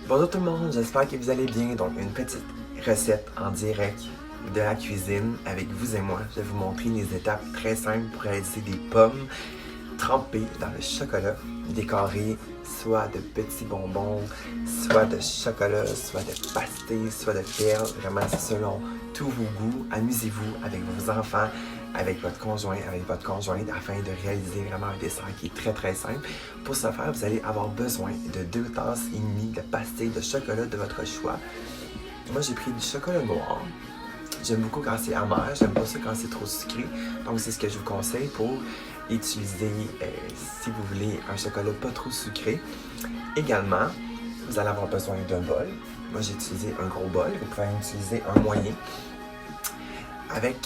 Bonjour tout le monde, j'espère que vous allez bien. Donc une petite recette en direct de la cuisine avec vous et moi. Je vais vous montrer les étapes très simples pour réaliser des pommes trempées dans le chocolat, décorées soit de petits bonbons, soit de chocolat, soit de pastilles, soit de perles. Vraiment, c'est selon tous vos goûts. Amusez-vous avec vos enfants, avec votre conjoint, avec votre conjointe, afin de réaliser vraiment un dessert qui est très très simple. Pour ce faire, vous allez avoir besoin de 2 tasses et demie de pastilles de chocolat de votre choix. Moi, j'ai pris du chocolat noir. J'aime beaucoup quand c'est amer, j'aime pas ça quand c'est trop sucré. Donc, c'est ce que je vous conseille pour utiliser si vous voulez un chocolat pas trop sucré. Également, vous allez avoir besoin d'un bol. Moi, j'ai utilisé un gros bol. Vous pouvez utiliser un moyen avec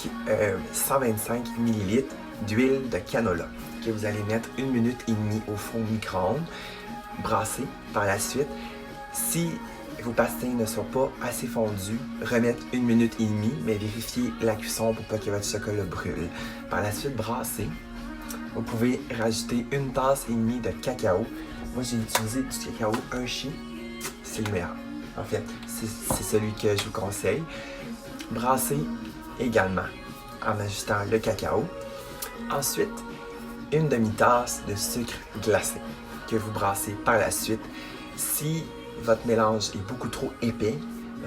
125 ml d'huile de canola que vous allez mettre 1 minute et demie au four micro-ondes, brasser par la suite. Si vos pastilles ne sont pas assez fondues, remettre 1 minute et demie, mais vérifiez la cuisson pour pas que votre chocolat brûle. Par la suite, brasser. Vous pouvez rajouter 1 tasse et demie de cacao. Moi, j'ai utilisé du cacao Hershey. C'est le meilleur. En fait, c'est celui que je vous conseille. Brasser également en ajoutant le cacao. Ensuite, 1 demi-tasse de sucre glacé que vous brassez par la suite. Si votre mélange est beaucoup trop épais,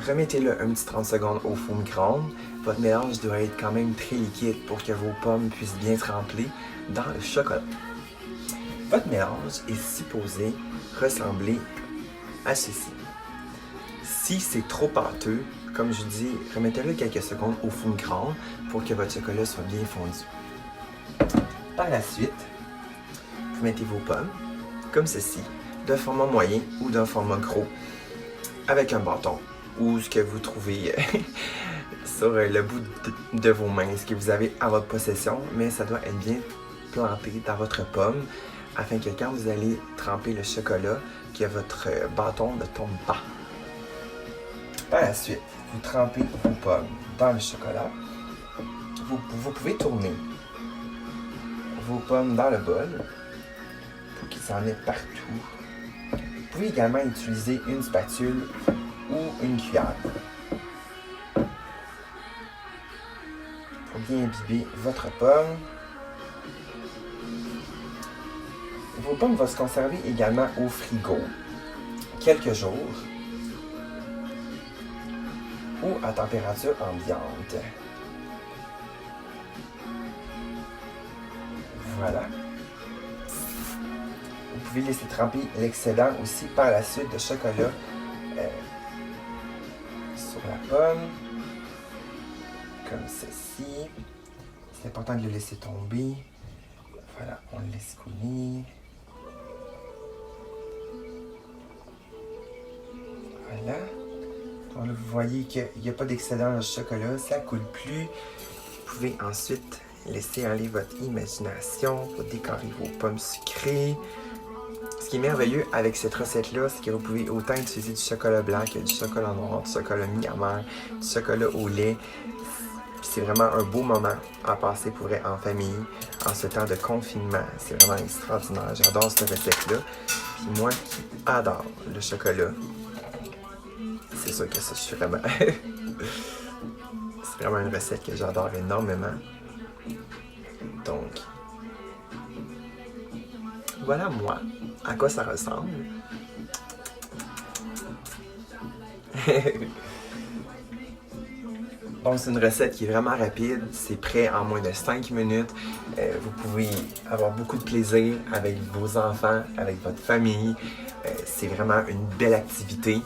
remettez-le un petit 30 secondes au four micro-ondes. Votre mélange doit être quand même très liquide pour que vos pommes puissent bien tremper dans le chocolat. Votre mélange est supposé ressembler à ceci. Si c'est trop pâteux, comme je vous dis, remettez-le quelques secondes au four micro-ondes pour que votre chocolat soit bien fondu. Par la suite, vous mettez vos pommes, comme ceci, d'un format moyen ou d'un format gros, avec un bâton, ou ce que vous trouvez sur le bout de vos mains, ce que vous avez à votre possession, mais ça doit être bien planté dans votre pomme, afin que quand vous allez tremper le chocolat, que votre bâton ne tombe pas. Par la suite, vous trempez vos pommes dans le chocolat. Vous pouvez tourner vos pommes dans le bol pour qu'il s'en ait partout. Vous pouvez également utiliser une spatule ou une cuillère pour bien imbiber votre pomme. Vos pommes vont se conserver également au frigo quelques jours ou à température ambiante. Voilà. Vous pouvez laisser tremper l'excédent aussi par la suite de chocolat sur la pomme, comme ceci. C'est important de le laisser tomber. Voilà, on le laisse couler. Voilà. Donc là, vous voyez qu'il n'y a pas d'excédent dans le chocolat, ça ne coule plus. Vous pouvez ensuite laisser aller votre imagination pour décorer vos pommes sucrées. Ce qui est merveilleux avec cette recette-là, c'est que vous pouvez autant utiliser du chocolat blanc que du chocolat noir, du chocolat mi-amer, du chocolat au lait. C'est vraiment un beau moment à passer pour vrai en famille, en ce temps de confinement. C'est vraiment extraordinaire. J'adore cette recette-là. Puis moi qui adore le chocolat, c'est sûr que ça, je suis vraiment... C'est vraiment une recette que j'adore énormément. Donc, voilà moi, à quoi ça ressemble. Donc, c'est une recette qui est vraiment rapide, c'est prêt en moins de 5 minutes. Vous pouvez avoir beaucoup de plaisir avec vos enfants, avec votre famille. C'est vraiment une belle activité.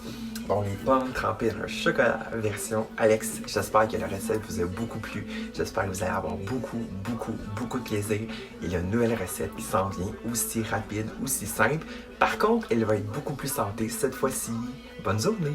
Bon, les pommes trempées dans le chocolat version Alex. J'espère que la recette vous a beaucoup plu. J'espère que vous allez avoir beaucoup de plaisir. Il y a une nouvelle recette qui s'en vient, aussi rapide, aussi simple. Par contre, elle va être beaucoup plus santé cette fois-ci. Bonne journée!